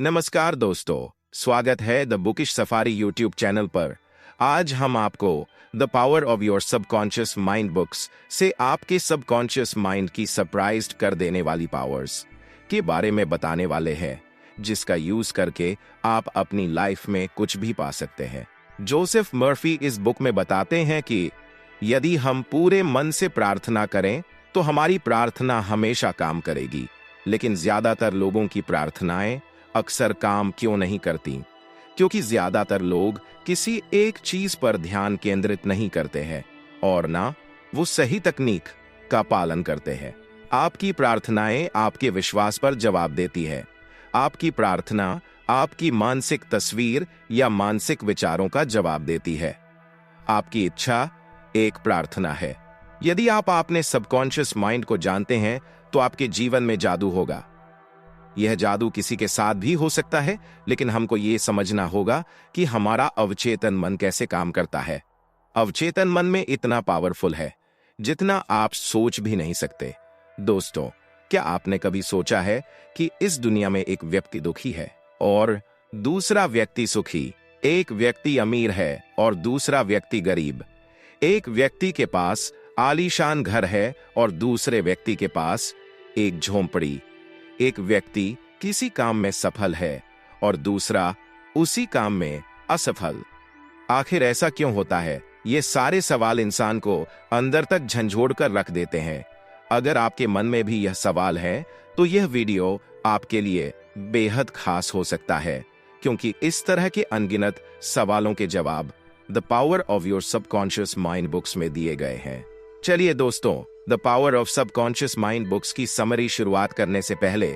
नमस्कार दोस्तों, स्वागत है the bookish safari YouTube channel पर। आज हम आपको the power of your subconscious mind books से आपके सबकॉन्शियस माइंड की सरप्राइज्ड कर देने वाली पावर्स के बारे में बताने वाले हैं, जिसका यूज करके आप अपनी लाइफ में कुछ भी पा सकते हैं। जोसेफ मर्फी इस बुक में बताते हैं कि यदि हम पूरे मन से प्रार्थना करें तो हमारी प्रार्थना हमेशा काम करेगी, लेकिन ज्यादातर लोगों की प्रार्थनाएं अक्सर काम क्यों नहीं करती? क्योंकि ज्यादातर लोग किसी एक चीज पर ध्यान केंद्रित नहीं करते हैं और ना वो सही तकनीक का पालन करते हैं। आपकी प्रार्थनाएं आपके विश्वास पर जवाब देती है। आपकी प्रार्थना आपकी मानसिक तस्वीर या मानसिक विचारों का जवाब देती है। आपकी इच्छा एक प्रार्थना है। यदि आप अपने सबकॉन्शियस माइंड को जानते हैं तो आपके जीवन में जादू होगा। यह जादू किसी के साथ भी हो सकता है, लेकिन हमको यह समझना होगा कि हमारा अवचेतन मन कैसे काम करता है। अवचेतन मन में इतना पावरफुल है जितना आप सोच भी नहीं सकते। दोस्तों, क्या आपने कभी सोचा है कि इस दुनिया में एक व्यक्ति दुखी है और दूसरा व्यक्ति सुखी? एक व्यक्ति अमीर है और दूसरा व्यक्ति गरीब। एक व्यक्ति के पास आलीशान घर है और दूसरे व्यक्ति के पास एक झोंपड़ी। एक व्यक्ति किसी काम में सफल है और दूसरा उसी काम में असफल। आखिर ऐसा क्यों होता है? ये सारे सवाल इंसान को अंदर तक झंझोड़ कर रख देते हैं। अगर आपके मन में भी यह सवाल है तो यह वीडियो आपके लिए बेहद खास हो सकता है, क्योंकि इस तरह के अनगिनत सवालों के जवाब the power of your subconscious mind books में दिए गए हैं। चलिए दोस्तों, the power of subconscious mind books की समरी शुरुआत करने से पहले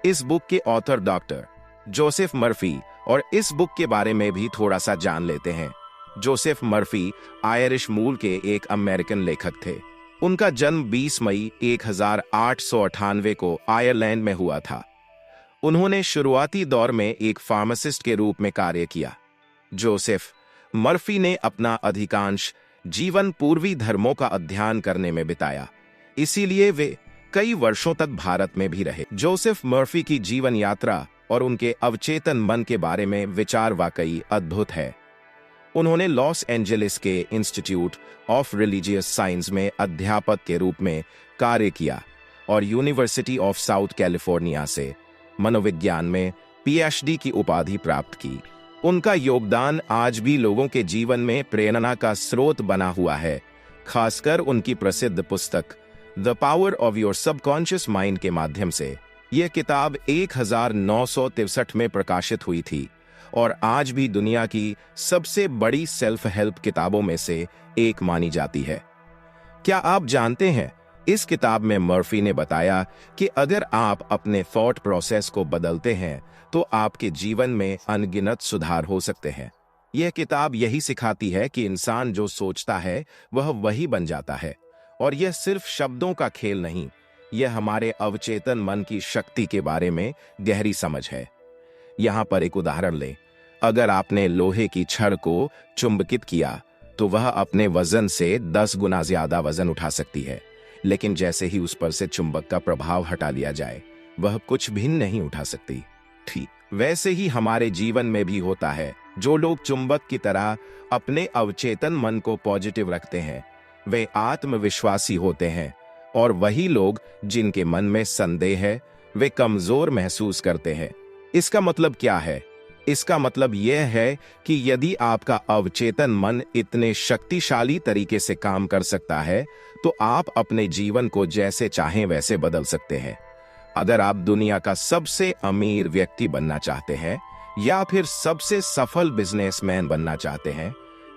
इस बुक के ऑथर डॉक्टर जोसेफ मर्फी और इस बुक के बारे में भी थोड़ा सा जान लेते हैं। जोसेफ मर्फी आयरिश मूल के एक अमेरिकन लेखक थे। उनका जन्म 20 मई 1898 को आयरलैंड में हुआ था। उन्होंने शुरुआती दौर में एक फार्मासिस्ट के रूप में कार्य किया। जोसेफ मर्फी ने अपना अधिकांश जीवन पूर्वी धर्मों का अध्ययन करने में बिताया, इसीलिए वे कई वर्षों तक भारत में भी रहे। जोसेफ मर्फी की जीवन यात्रा और उनके अवचेतन मन के बारे में विचार वाकई अद्भुत है। उन्होंने लॉस एंजलिस के इंस्टीट्यूट ऑफ रिलीजियस साइंस में अध्यापक के रूप में कार्य किया और यूनिवर्सिटी ऑफ साउथ कैलिफोर्निया से मनोविज्ञान में पीएचडी की उपाधि प्राप्त की। उनका योगदान आज भी लोगों के जीवन में प्रेरणा का स्रोत बना हुआ है, खासकर उनकी प्रसिद्ध पुस्तक the power of your subconscious mind के माध्यम से। यह किताब 1963 में प्रकाशित हुई थी और आज भी दुनिया की सबसे बड़ी सेल्फ हेल्प किताबों में से एक मानी जाती है। क्या आप जानते हैं, इस किताब में मर्फी ने बताया कि अगर आप अपने थॉट प्रोसेस को बदलते हैं तो आपके जीवन में अनगिनत सुधार हो सकते हैं। यह किताब यही सिखाती है कि इंसान जो सोचता है वह वही बन जाता है, और यह सिर्फ शब्दों का खेल नहीं, यह हमारे अवचेतन मन की शक्ति के बारे में गहरी समझ है। यहाँ पर एक उदाहरण लें। अगर आपने लोहे की छड़ को चुंबकित किया तो वह अपने वजन से 10 गुना ज्यादा वजन उठा सकती है, लेकिन जैसे ही उस पर से चुंबक का प्रभाव हटा लिया जाए वह कुछ भी नहीं उठा सकती। ठीक वैसे ही हमारे जीवन में भी होता है। जो लोग चुंबक की तरह अपने अवचेतन मन को पॉजिटिव रखते हैं वे आत्मविश्वासी होते हैं, और वही लोग जिनके मन में संदेह है वे कमजोर महसूस करते हैं। इसका मतलब क्या है? इसका मतलब यह है कि यदि आपका अवचेतन मन इतने शक्तिशाली तरीके से काम कर सकता है तो आप अपने जीवन को जैसे चाहें वैसे बदल सकते हैं। अगर आप दुनिया का सबसे अमीर व्यक्ति बनना चाहते हैं या फिर सबसे सफल बिजनेसमैन बनना चाहते हैं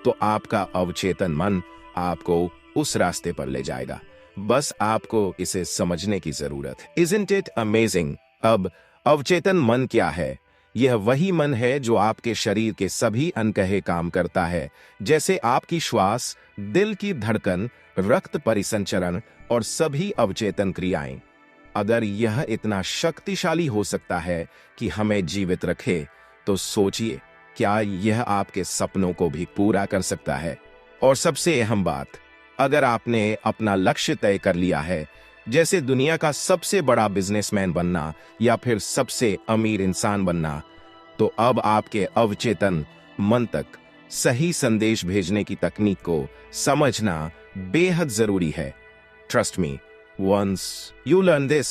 तो आपका अवचेतन मन आपको उस रास्ते पर ले जाएगा। बस आपको इसे समझने की जरूरत है। Isn't it amazing? अब अवचेतन मन क्या है? यह वही मन है जो आपके शरीर के सभी अनकहे काम करता है, जैसे आपकी श्वास, दिल की धड़कन, रक्त परिसंचरण और सभी अवचेतन क्रियाएं। अगर यह इतना शक्तिशाली हो सकता है कि हमें जीवित रखे, तो सोचिए क्या यह आपके सपनों को भी पूरा कर सकता है? और सबसे अहम बात, अगर आपने अपना लक्ष्य तय कर लिया है, जैसे दुनिया का सबसे बड़ा बिजनेसमैन बनना या फिर सबसे अमीर इंसान बनना, तो अब आपके अवचेतन मन तक सही संदेश भेजने की तकनीक को समझना बेहद जरूरी है। Trust me, once you learn this,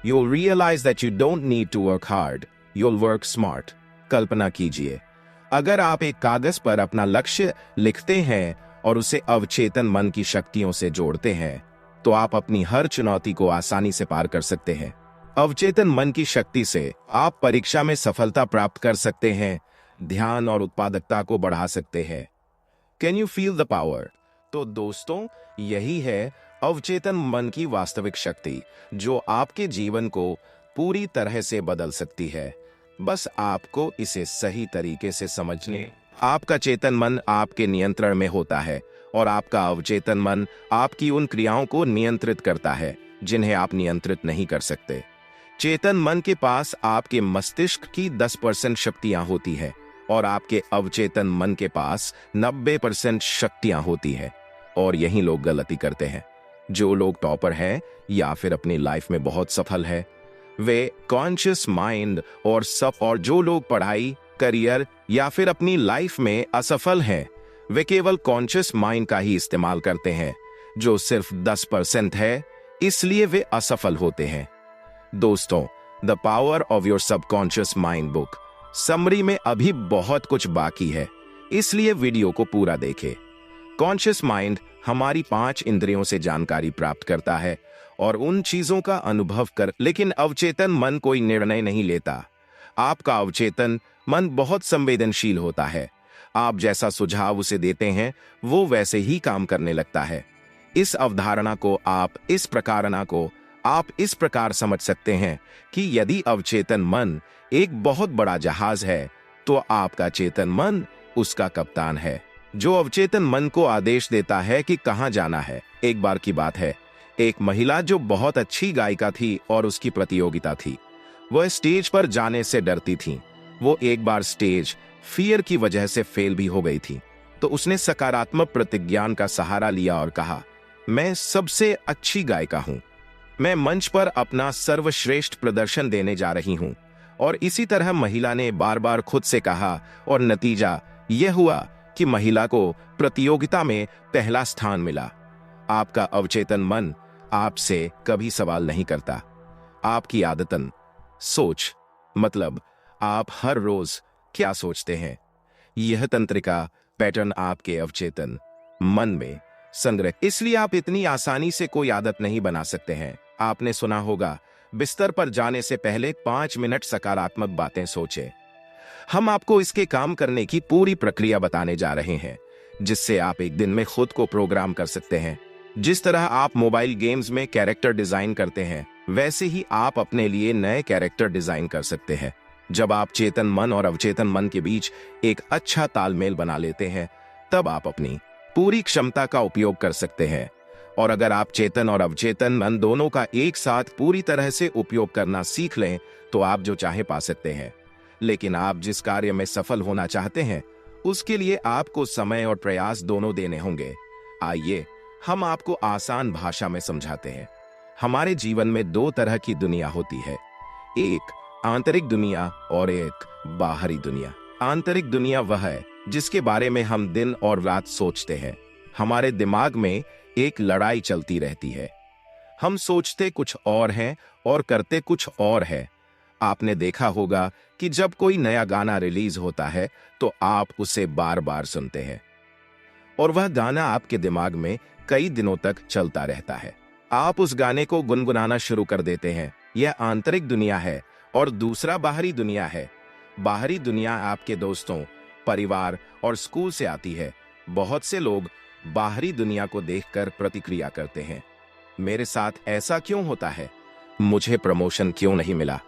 you'll realize that you don't need to work hard, you'll work smart. कल्पना कीजिए, अगर आप एक कागज पर अपना लक्ष्य लिखते हैं और उसे अवचेतन मन की शक्तियों से जोड़ते हैं, तो आप अपनी हर चुनौती को आसानी से पार कर सकते हैं। अवचेतन मन की शक्ति से आप परीक्षा में सफलता प्राप्त कर सकते हैं, ध्यान और उत्पादकता को बढ़ा सकते हैं। Can you feel the power? तो दोस्तों, यही है अवचेतन मन की वास्तविक शक्ति, जो आपके जीवन को पूरी तरह से बदल सकती है। बस आपको इसे सही तरीके से समझने। आपका चेतन मन आपके नियंत्रण में होता है और आपका अवचेतन मन आपकी उन क्रियाओं को नियंत्रित करता है जिन्हें आप नियंत्रित नहीं कर सकते। चेतन मन के पास आपके मस्तिष्क की 10% शक्तियां होती है और आपके अवचेतन मन के पास 90% शक्तियां होती है। और यही लोग गलती करते हैं। जो लोग टॉपर हैं या फिर अपनी लाइफ में बहुत सफल है, वे कॉन्शियस माइंड और जो लोग पढ़ाई, करियर या फिर अपनी लाइफ में असफल हैं, वे केवल कॉन्शियस माइंड का ही इस्तेमाल करते हैं, जो सिर्फ 10% है, इसलिए वे असफल होते हैं। दोस्तों, the power of your subconscious mind book summary में अभी बहुत कुछ बाकी है, इसलिए वीडियो को पूरा देखें। कॉन्शियस माइंड हमारी 5 इंद्रियों से जानकारी प्राप्त करता है और उन चीजों का अनुभव कर, लेकिन अवचेतन मन कोई निर्णय नहीं लेता। आपका अवचेतन मन बहुत संवेदनशील होता है। आप जैसा सुझाव उसे देते हैं, वो वैसे ही काम करने लगता है। इस अवधारणा को आप इस प्रकार समझ सकते हैं कि यदि अवचेतन मन एक बहुत बड़ा जहाज है, तो आपका चेतन मन उसका कप्तान है, जो अवचेतन मन को आदेश देता है कि कहां जाना है। एक बार की बात है, एक महिला जो बहुत अच्छी गायिका थी और उसकी प्रतियोगिता थी। वह स्टेज पर जाने से डरती थी। वो एक बार स्टेज फियर की वजह से फेल भी हो गई थी। तो उसने सकारात्मक प्रतिज्ञान का सहारा लिया और कहा, मैं सबसे अच्छी गायिका हूं, मैं मंच पर अपना सर्वश्रेष्ठ प्रदर्शन देने जा रही हूं। और इसी तरह महिला ने बार बार खुद से कहा और नतीजा यह हुआ कि महिला को प्रतियोगिता में पहला स्थान मिला। आपका अवचेतन मन आपसे कभी सवाल नहीं करता। आपकी आदतन सोच, मतलब आप हर रोज क्या सोचते हैं, यह तंत्रिका पैटर्न आपके अवचेतन मन में संग्रह। इसलिए आप इतनी आसानी से कोई आदत नहीं बना सकते हैं। आपने सुना होगा, बिस्तर पर जाने से पहले 5 मिनट सकारात्मक बातें सोचें। हम आपको इसके काम करने की पूरी प्रक्रिया बताने जा रहे हैं, जिससे आप एक दिन में खुद को प्रोग्राम कर सकते हैं। जिस तरह आप मोबाइल गेम्स में कैरेक्टर डिजाइन करते हैं, वैसे ही आप अपने लिए नए कैरेक्टर डिजाइन कर सकते हैं। जब आप चेतन मन और अवचेतन मन के बीच एक अच्छा तालमेल बना लेते हैं, तब आप अपनी पूरी क्षमता का उपयोग कर सकते हैं। और अगर आप चेतन और अवचेतन मन दोनों का एक साथ पूरी तरह से उपयोग करना सीख लें, तो आप जो चाहे पा सकते हैं। लेकिन आप जिस कार्य में सफल होना चाहते हैं, उसके लिए आपको समय और प्रयास दोनों देने होंगे। आइए हम आपको आसान भाषा में समझाते हैं। हमारे जीवन में 2 तरह की दुनिया होती है, एक आंतरिक दुनिया और एक बाहरी दुनिया। आंतरिक दुनिया वह है जिसके बारे में हम दिन और रात सोचते हैं। हमारे दिमाग में एक लड़ाई चलती रहती है। हम सोचते कुछ और हैं और करते कुछ और है। आपने देखा होगा कि जब कोई नया गाना रिलीज होता है, तो आप उसे बार बार सुनते हैं और वह गाना आपके दिमाग में कई दिनों तक चलता रहता है। आप उस गाने को गुनगुनाना शुरू कर देते हैं। यह आंतरिक दुनिया है। और दूसरा बाहरी दुनिया है। बाहरी दुनिया आपके दोस्तों, परिवार और स्कूल से आती है। बहुत से लोग बाहरी दुनिया को देखकर प्रतिक्रिया करते हैं, मेरे साथ ऐसा क्यों होता है, मुझे प्रमोशन क्यों नहीं मिला,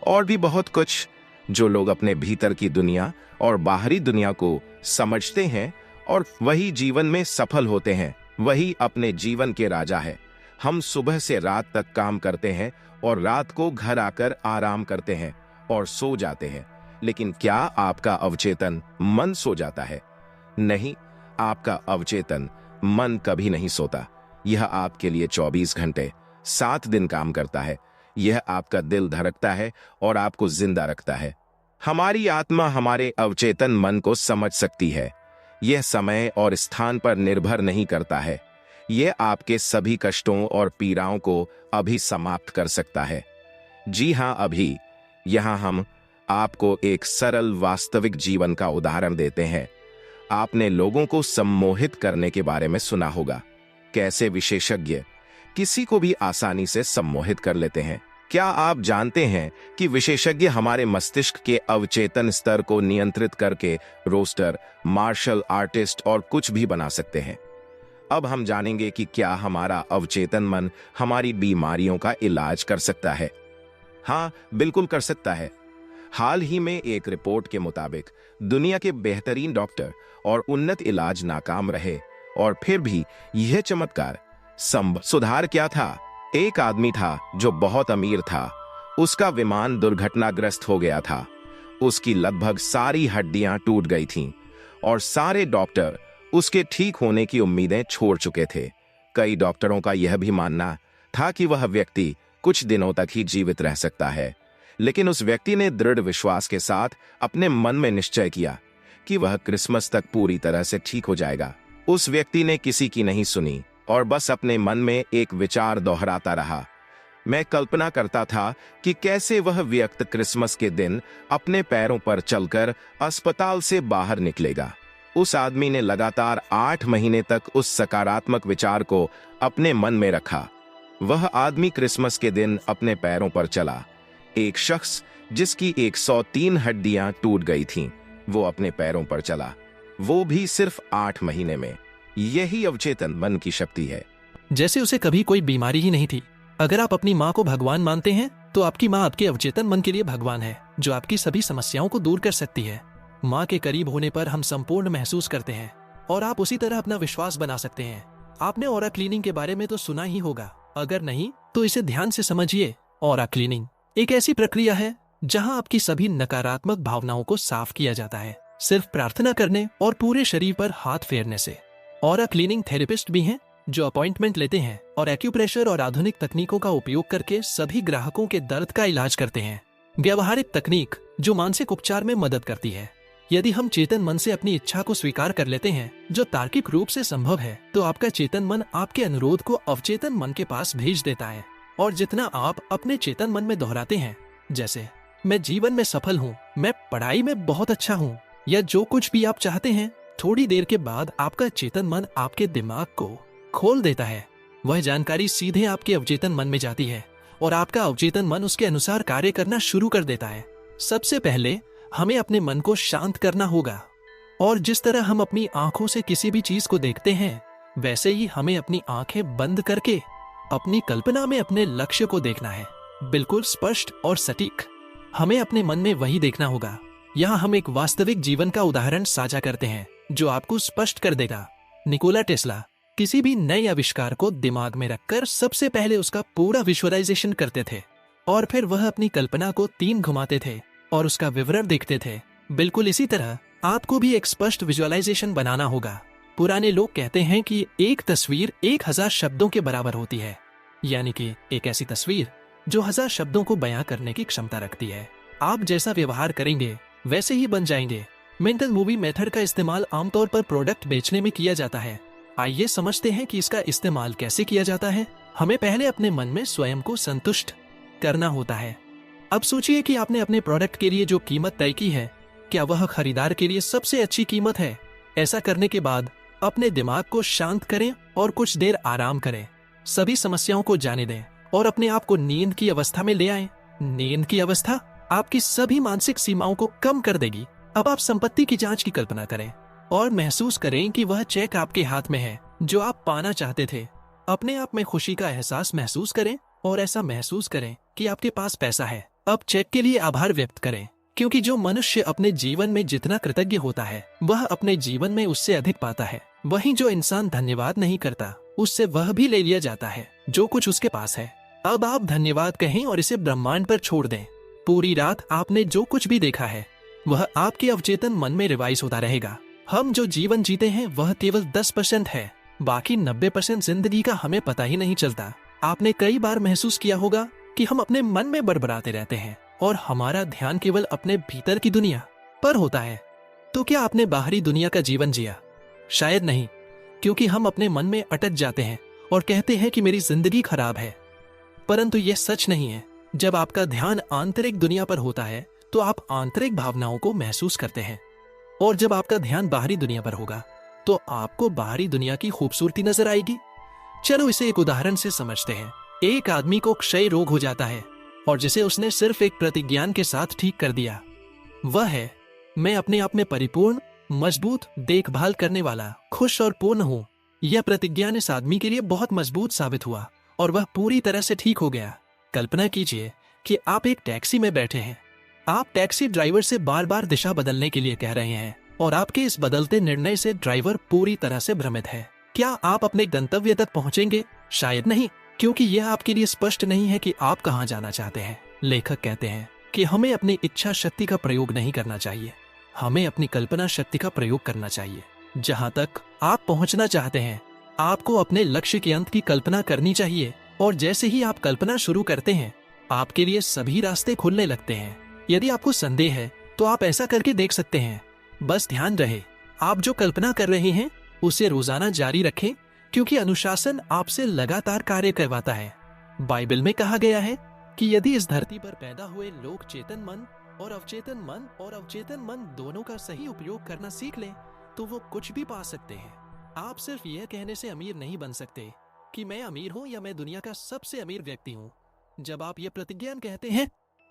और भी बहुत कुछ। जो लोग अपने भीतर की दुनिया और बाहरी दुनिया को समझते हैं और वही जीवन में सफल होते हैं, वही अपने जीवन के राजा है। हम सुबह से रात तक काम करते हैं और रात को घर आकर आराम करते हैं और सो जाते हैं। लेकिन क्या आपका अवचेतन मन सो जाता है? नहीं, आपका अवचेतन मन कभी नहीं सोता। यह आपके लिए 24 घंटे 7 दिन काम करता है। यह आपका दिल धड़कता है और आपको जिंदा रखता है। हमारी आत्मा हमारे अवचेतन मन को समझ सकती है। यह समय और स्थान पर निर्भर नहीं करता है। यह आपके सभी कष्टों और पीड़ाओं को अभी समाप्त कर सकता है। जी हाँ, अभी यहाँ हम आपको एक सरल वास्तविक जीवन का उदाहरण देते हैं। आपने लोगों को सम्मोहित करने के बारे में सुना होगा। कैसे विशेषज्ञ किसी को भी आसानी से सम्मोहित कर लेते हैं। क्या आप जानते हैं कि विशेषज्ञ हमारे मस्तिष्क के अवचेतन स्तर को नियंत्रित करके रोस्टर, मार्शल आर्टिस्ट और कुछ भी बना सकते हैं। अब हम जानेंगे कि क्या हमारा अवचेतन मन हमारी बीमारियों का इलाज कर सकता है। हाँ, बिल्कुल कर सकता है। हाल ही में एक रिपोर्ट के मुताबिक दुनिया के बेहतरीन डॉक्टर और उन्नत इलाज नाकाम रहे, और फिर भी यह चमत्कार सुधार क्या था? एक आदमी था जो बहुत अमीर था। उसका विमान दुर्घटनाग्रस्त हो गया था। उसकी लगभग सारी हड्डियां टूट गई थीं और सारे डॉक्टर उसके ठीक होने की उम्मीदें छोड़ चुके थे। कई डॉक्टरों का यह भी मानना था कि वह व्यक्ति कुछ दिनों तक ही जीवित रह सकता है, लेकिन उस व्यक्ति ने दृढ़ विश्वास के साथ अपने मन में निश्चय किया कि वह क्रिसमस तक पूरी तरह से ठीक हो जाएगा। उस व्यक्ति ने किसी की नहीं सुनी और बस अपने मन में एक विचार दोहराता रहा। मैं कल्पना करता था कि कैसे वह व्यक्ति क्रिसमस के दिन अपने पैरों पर चलकर अस्पताल से बाहर निकलेगा। उस आदमी ने लगातार 8 महीने तक उस सकारात्मक विचार को अपने मन में रखा। वह आदमी क्रिसमस के दिन अपने पैरों पर चला। एक शख्स जिसकी 103 हड्डियां टूट गई थीं, वो अपने पैरों पर चला, वो भी सिर्फ 8 महीने में। यही अवचेतन मन की शक्ति है। जैसे उसे कभी कोई बीमारी ही नहीं थी। अगर आप अपनी माँ को भगवान मानते हैं तो आपकी माँ आपके अवचेतन मन के लिए भगवान है, जो आपकी सभी समस्याओं को दूर कर सकती है। माँ के करीब होने पर हम संपूर्ण महसूस करते हैं और आप उसी तरह अपना विश्वास बना सकते हैं। आपने ऑरा क्लीनिंग के बारे में तो सुना ही होगा, अगर नहीं तो इसे ध्यान से समझिए। ऑरा क्लीनिंग एक ऐसी प्रक्रिया है जहां आपकी सभी नकारात्मक भावनाओं को साफ किया जाता है, सिर्फ प्रार्थना करने और पूरे शरीर पर हाथ फेरने से। ऑरा क्लीनिंग थेरेपिस्ट भी हैं जो अपॉइंटमेंट लेते हैं और एक्यूप्रेशर और आधुनिक तकनीकों का उपयोग करके सभी ग्राहकों के दर्द का इलाज करते हैं। व्यवहारिक तकनीक जो मानसिक उपचार में मदद करती है। यदि हम चेतन मन से अपनी इच्छा को स्वीकार कर लेते हैं, जो तार्किक रूप से संभव है, तो आपका चेतन मन आपके अनुरोध को अवचेतन मन के पास भेज देता है। और जितना आप अपने चेतन मन में दोहराते हैं, जैसे मैं जीवन में सफल हूँ, मैं पढ़ाई में बहुत अच्छा हूँ, या जो कुछ भी आप चाहते हैं, थोड़ी देर के बाद आपका चेतन मन आपके दिमाग को खोल देता है। वह जानकारी सीधे आपके अवचेतन मन में जाती है और आपका अवचेतन मन उसके अनुसार कार्य करना शुरू कर देता है। सबसे पहले हमें अपने मन को शांत करना होगा, और जिस तरह हम अपनी आंखों से किसी भी चीज को देखते हैं, वैसे ही हमें अपनी आंखें बंद करके अपनी कल्पना में अपने लक्ष्य को देखना है, बिल्कुल स्पष्ट और सटीक। हमें अपने मन में वही देखना होगा। यहाँ हम एक वास्तविक जीवन का उदाहरण साझा करते हैं जो आपको स्पष्ट कर देगा। निकोला टेस्ला किसी भी नए आविष्कार को दिमाग में रखकर सबसे पहले उसका पूरा विजुअलाइजेशन करते थे, और फिर वह अपनी कल्पना को 3 घुमाते थे और उसका विवरण देखते थे। बिल्कुल इसी तरह आपको भी एक स्पष्ट विजुअलाइजेशन बनाना होगा। पुराने लोग कहते हैं कि एक तस्वीर 1000 शब्दों के बराबर होती है, यानी कि एक ऐसी तस्वीर जो 1000 शब्दों को बयां करने की क्षमता रखती है। आप जैसा व्यवहार करेंगे वैसे ही बन जाएंगे। मेंटल मूवी मेथड का इस्तेमाल आमतौर पर प्रोडक्ट बेचने में किया जाता है। आइए समझते हैं कि इसका इस्तेमाल कैसे किया जाता है। हमें पहले अपने मन में स्वयं को संतुष्ट करना होता है। अब सोचिए कि आपने अपने प्रोडक्ट के लिए जो कीमत तय की है, क्या वह खरीदार के लिए सबसे अच्छी कीमत है? ऐसा करने के बाद अपने दिमाग को शांत करें और कुछ देर आराम करें। सभी समस्याओं को जाने दें और अपने आप को नींद की अवस्था में ले आएं। नींद की अवस्था आपकी सभी मानसिक सीमाओं को कम कर देगी। अब आप संपत्ति की जांच की कल्पना करें और महसूस करें कि वह चेक आपके हाथ में है जो आप पाना चाहते थे। अपने आप में खुशी का एहसास महसूस करें और ऐसा महसूस करें कि आपके पास पैसा है। अब चेक के लिए आभार व्यक्त करें, क्योंकि जो मनुष्य अपने जीवन में जितना कृतज्ञ होता है, वह अपने जीवन में उससे अधिक पाता है। वहीं जो इंसान धन्यवाद नहीं करता, उससे वह भी ले लिया जाता है जो कुछ उसके पास है। अब आप धन्यवाद कहें और इसे ब्रह्मांड पर छोड़ दें। पूरी रात आपने जो कुछ भी देखा है वह आपके अवचेतन मन में रिवाइज होता रहेगा। हम जो जीवन जीते हैं वह केवल 10% है, बाकी 90% जिंदगी का हमें पता ही नहीं चलता। आपने कई बार महसूस किया होगा कि हम अपने मन में बड़बड़ाते रहते हैं और हमारा ध्यान केवल अपने भीतर की दुनिया पर होता है। तो क्या आपने बाहरी दुनिया का जीवन जिया? शायद नहीं, क्योंकि हम अपने मन में अटक जाते हैं और कहते हैं कि मेरी जिंदगी खराब है। परंतु यह सच नहीं है। जब आपका ध्यान आंतरिक दुनिया पर होता है तो आप आंतरिक भावनाओं को महसूस करते हैं, और जब आपका ध्यान बाहरी दुनिया पर होगा तो आपको बाहरी दुनिया की खूबसूरती नजर आएगी। चलो इसे एक उदाहरण से समझते हैं। एक आदमी को क्षय रोग हो जाता है और जिसे उसने सिर्फ एक प्रतिज्ञान के साथ ठीक कर दिया। वह है, मैं अपने आप में परिपूर्ण, मजबूत, देखभाल करने वाला, खुश और पूर्ण हूँ। यह प्रतिज्ञान इस आदमी के लिए बहुत मजबूत साबित हुआ और वह पूरी तरह से ठीक हो गया। कल्पना कीजिए कि आप एक टैक्सी में बैठे हैं। आप टैक्सी ड्राइवर से बार बार दिशा बदलने के लिए कह रहे हैं और आपके इस बदलते निर्णय से ड्राइवर पूरी तरह से भ्रमित है। क्या आप अपने गंतव्य तक पहुंचेंगे? शायद नहीं, क्योंकि यह आपके लिए स्पष्ट नहीं है कि आप कहां जाना चाहते हैं। लेखक कहते हैं कि हमें अपनी इच्छा शक्ति का प्रयोग नहीं करना चाहिए, हमें अपनी कल्पना शक्ति का प्रयोग करना चाहिए। जहां तक आप पहुंचना चाहते हैं, आपको अपने लक्ष्य के अंत की कल्पना करनी चाहिए, और जैसे ही आप कल्पना शुरू करते हैं, आपके लिए सभी रास्ते खुलने लगते हैं। यदि आपको संदेह है तो आप ऐसा करके देख सकते हैं। बस ध्यान रहे, आप जो कल्पना कर रहे हैं उसे रोजाना जारी रखें, क्योंकि अनुशासन आपसे लगातार कार्य करवाता है। बाइबल में कहा गया है कि यदि इस धरती पर पैदा हुए लोग चेतन मन और अवचेतन मन दोनों का सही उपयोग करना सीख लें तो वो कुछ भी पा सकते हैं। आप सिर्फ यह कहने से अमीर नहीं बन सकते कि मैं अमीर हूं या मैं दुनिया का सबसे अमीर व्यक्ति हूं। जब आप ये प्रतिज्ञा कहते हैं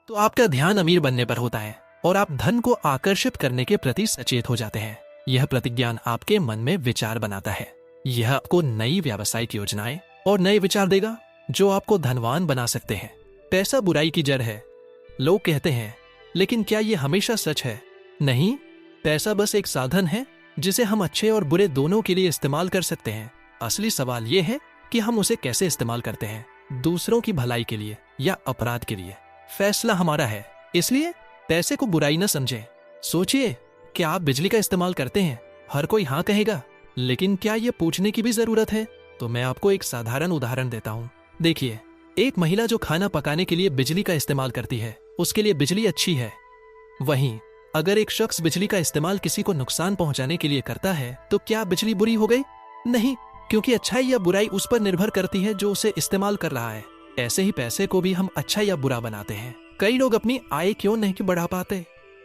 तो आपका ध्यान अमीर बनने पर होता है और आप धन को आकर्षित करने के प्रति सचेत हो जाते हैं। यह प्रतिज्ञान आपके मन में विचार बनाता है। यह आपको नई व्यावसायिक योजनाएं और नए विचार देगा जो आपको धनवान बना सकते हैं। पैसा बुराई की जड़ है, लोग कहते हैं, लेकिन क्या यह हमेशा सच है? नहीं, पैसा बस एक साधन है जिसे हम अच्छे और बुरे दोनों के लिए इस्तेमाल कर सकते हैं। असली सवाल यह है कि हम उसे कैसे इस्तेमाल करते हैं, दूसरों की भलाई के लिए या अपराध के लिए। फैसला हमारा है, इसलिए पैसे को बुराई न समझें। सोचिए, क्या आप बिजली का इस्तेमाल करते हैं? हर कोई हाँ कहेगा, लेकिन क्या यह पूछने की भी जरूरत है? तो मैं आपको एक साधारण उदाहरण देता हूँ। देखिए, एक महिला जो खाना पकाने के लिए बिजली का इस्तेमाल करती है, उसके लिए बिजली अच्छी है। वहीं अगर एक शख्स बिजली का इस्तेमाल किसी को नुकसान पहुंचाने के लिए करता है तो क्या बिजली बुरी हो गई? नहीं, क्योंकि अच्छाई या बुराई उस पर निर्भर करती है जो उसे इस्तेमाल कर रहा है। ऐसे ही पैसे को भी हम अच्छा या बुरा बनाते हैं। कई लोग अपनी आय क्यों नहीं बढ़ा पाते?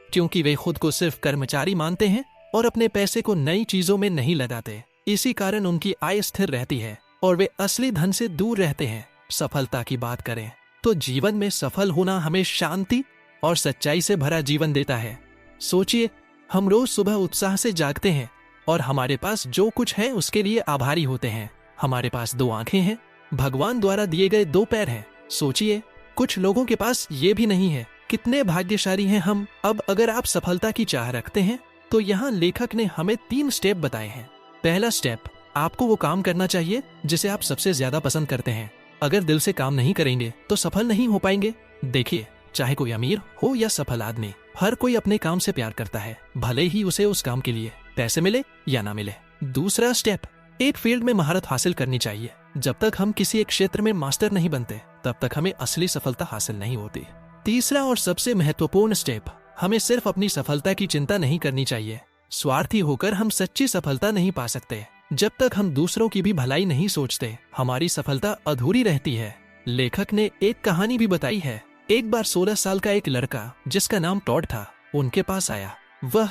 क्योंकि वे खुद को सिर्फ कर्मचारी मानते हैं और अपने पैसे को नई चीजों में नहीं लगाते। इसी कारण उनकी आय स्थिर रहती है और वे असली धन से दूर रहते हैं। सफलता की बात करें तो जीवन में सफल होना हमें शांति और सच्चाई से भरा जीवन देता है। सोचिए, हम रोज सुबह उत्साह से जागते हैं और हमारे पास जो कुछ है उसके लिए आभारी होते हैं। हमारे पास 2 आंखें हैं, भगवान द्वारा दिए गए 2 पैर हैं। सोचिए, कुछ लोगों के पास ये भी नहीं है। कितने भाग्यशाली हैं हम। अब अगर आप सफलता की चाह रखते हैं तो यहाँ लेखक ने हमें 3 स्टेप बताए हैं। पहला स्टेप, आपको वो काम करना चाहिए जिसे आप सबसे ज्यादा पसंद करते हैं। अगर दिल से काम नहीं करेंगे तो सफल नहीं हो पाएंगे। देखिए, चाहे कोई अमीर हो या सफल आदमी, हर कोई अपने काम से प्यार करता है, भले ही उसे उस काम के लिए पैसे मिले या ना मिले। दूसरा स्टेप, एक फील्ड में महारत हासिल करनी चाहिए। जब तक हम किसी एक क्षेत्र में मास्टर नहीं बनते तब तक हमें असली सफलता हासिल नहीं होती। तीसरा और सबसे महत्वपूर्ण स्टेप, हमें सिर्फ अपनी सफलता की चिंता नहीं करनी चाहिए। स्वार्थी होकर हम सच्ची सफलता नहीं पा सकते। जब तक हम दूसरों की भी भलाई नहीं सोचते, हमारी सफलता अधूरी रहती है। लेखक ने एक कहानी भी बताई है। एक बार 16 साल का एक लड़का जिसका नाम टॉड था, उनके पास आया। वह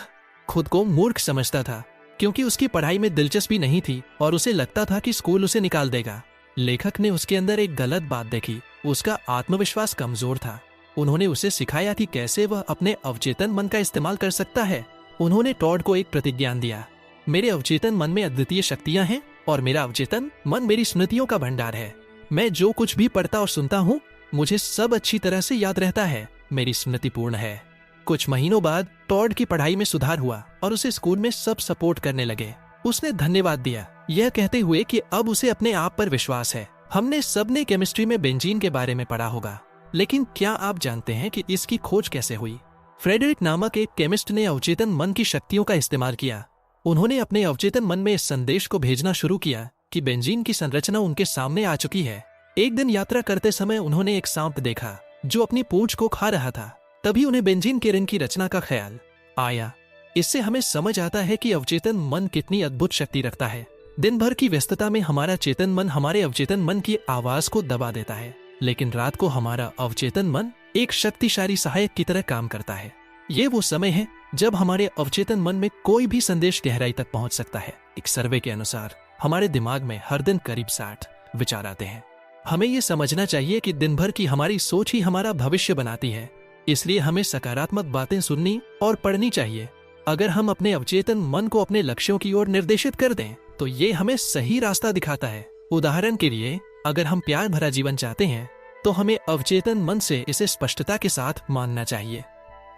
खुद को मूर्ख समझता था क्योंकि उसकी पढ़ाई में दिलचस्पी नहीं थी और उसे लगता था कि स्कूल उसे निकाल देगा। लेखक ने उसके अंदर एक गलत बात देखी। उसका आत्मविश्वास कमजोर था। उन्होंने उसे सिखाया कि कैसे वह अपने अवचेतन मन का इस्तेमाल कर सकता है। उन्होंने टॉड को एक प्रतिज्ञान दिया, मेरे अवचेतन मन में अद्वितीय शक्तियां हैं और मेरा अवचेतन मन मेरी स्मृतियों का भंडार है। मैं जो कुछ भी पढ़ता और सुनता हूँ मुझे सब अच्छी तरह से याद रहता है। मेरी स्मृति पूर्ण है। कुछ महीनों बाद टॉड की पढ़ाई में सुधार हुआ और उसे स्कूल में सब सपोर्ट करने लगे। उसने धन्यवाद दिया, यह कहते हुए कि अब उसे अपने आप पर विश्वास है। हमने सबने केमिस्ट्री में बेंजीन के बारे में पढ़ा होगा, लेकिन क्या आप जानते हैं कि इसकी खोज कैसे हुई? फ्रेडरिक नामक एक केमिस्ट ने अवचेतन मन की शक्तियों का इस्तेमाल किया। उन्होंने अपने अवचेतन मन में इस संदेश को भेजना शुरू किया कि बेंजीन की संरचना उनके सामने आ चुकी है। एक दिन यात्रा करते समय उन्होंने एक सांप देखा जो अपनी पूंछ को खा रहा था। तभी उन्हें बेंजीन केरिन की रचना का ख्याल आया। इससे हमें समझ आता है कि अवचेतन मन कितनी अद्भुत शक्ति रखता है। दिन भर की व्यस्तता में हमारा चेतन मन हमारे अवचेतन मन की आवाज को दबा देता है, लेकिन रात को हमारा अवचेतन मन एक शक्तिशाली सहायक की तरह काम करता है। ये वो समय है जब हमारे अवचेतन मन में कोई भी संदेश गहराई तक पहुंच सकता है। एक सर्वे के अनुसार हमारे दिमाग में हर दिन करीब 60 विचार आते हैं। हमें ये समझना चाहिए कि दिन भर की हमारी सोच ही हमारा भविष्य बनाती है, इसलिए हमें सकारात्मक बातें सुननी और पढ़नी चाहिए। अगर हम अपने अवचेतन मन को अपने लक्ष्यों की ओर निर्देशित कर दें तो ये हमें सही रास्ता दिखाता है। उदाहरण के लिए, अगर हम प्यार भरा जीवन चाहते हैं तो हमें अवचेतन मन से इसे स्पष्टता के साथ मानना चाहिए,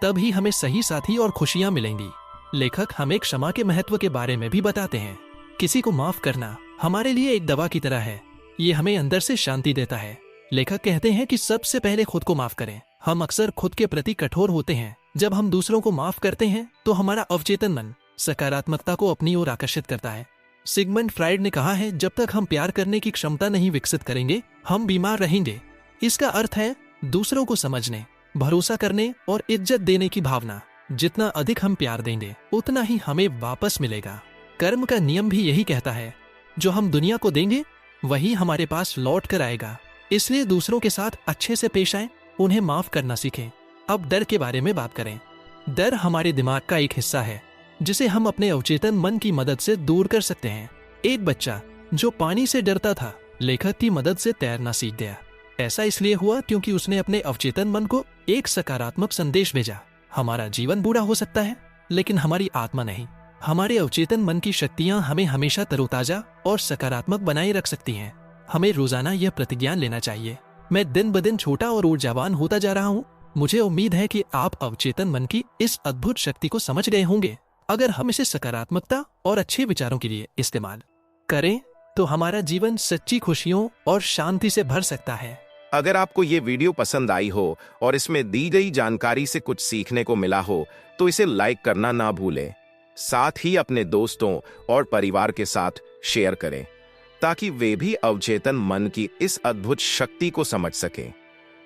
तभी हमें सही साथी और खुशियां मिलेंगी। लेखक हमें क्षमा के महत्व के बारे में भी बताते हैं। किसी को माफ करना हमारे लिए एक दवा की तरह है, ये हमें अंदर से शांति देता है। लेखक कहते हैं कि सबसे पहले खुद को माफ करें। हम अक्सर खुद के प्रति कठोर होते हैं। जब हम दूसरों को माफ करते हैं तो हमारा अवचेतन मन सकारात्मकता को अपनी ओर आकर्षित करता है। सिगमंड फ्राइड ने कहा है, जब तक हम प्यार करने की क्षमता नहीं विकसित करेंगे हम बीमार रहेंगे। इसका अर्थ है दूसरों को समझने, भरोसा करने और इज्जत देने की भावना। जितना अधिक हम प्यार देंगे उतना ही हमें वापस मिलेगा। कर्म का नियम भी यही कहता है, जो हम दुनिया को देंगे वही हमारे पास लौट कर आएगा। इसलिए दूसरों के साथ अच्छे से पेश आएं, उन्हें माफ करना सीखें। अब डर के बारे में बात करें। डर हमारे दिमाग का एक हिस्सा है जिसे हम अपने अवचेतन मन की मदद से दूर कर सकते हैं। एक बच्चा जो पानी से डरता था, लेखक की मदद से तैरना सीख गया। ऐसा इसलिए हुआ क्योंकि उसने अपने अवचेतन मन को एक सकारात्मक संदेश भेजा। हमारा जीवन बुरा हो सकता है, लेकिन हमारी आत्मा नहीं। हमारे अवचेतन मन की शक्तियां हमें हमेशा तरोताजा और सकारात्मक बनाए रख सकती हैं। हमें रोजाना यह प्रतिज्ञा लेना चाहिए, मैं दिन ब दिन छोटा और ऊर्जावान होता जा रहा हूँ। मुझे उम्मीद है कि आप अवचेतन मन की इस अद्भुत शक्ति को समझ गए होंगे। अगर हम इसे सकारात्मकता और अच्छे विचारों के लिए इस्तेमाल करें तो हमारा जीवन सच्ची खुशियों और शांति से भर सकता है। अगर आपको ये वीडियो पसंद आई हो और इसमें दी गई जानकारी से कुछ सीखने को मिला हो तो इसे लाइक करना ना भूलें। साथ ही अपने दोस्तों और परिवार के साथ शेयर करें ताकि वे भी अवचेतन मन की इस अद्भुत शक्ति को समझ सकें।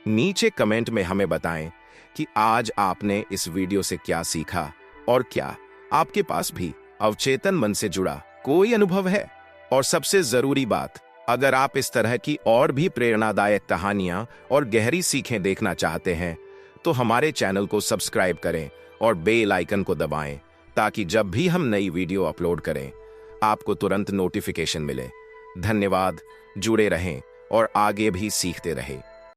नीचे कमेंट में हमें बताएं कि आज आपने इस वीडियो से क्या सीखा और क्या आपके पास भी अवचेतन मन से जुड़ा कोई अनुभव है। और सबसे जरूरी बात, अगर आप इस तरह की और भी प्रेरणादायक कहानियां और गहरी सीखें देखना चाहते हैं तो हमारे चैनल को सब्सक्राइब करें और बेल आइकन को दबाएं ताकि जब भी हम नई वीडियो अपलोड करें आपको तुरंत नोटिफिकेशन मिले। धन्यवाद, जुड़े रहें और आगे भी सीखते रहें।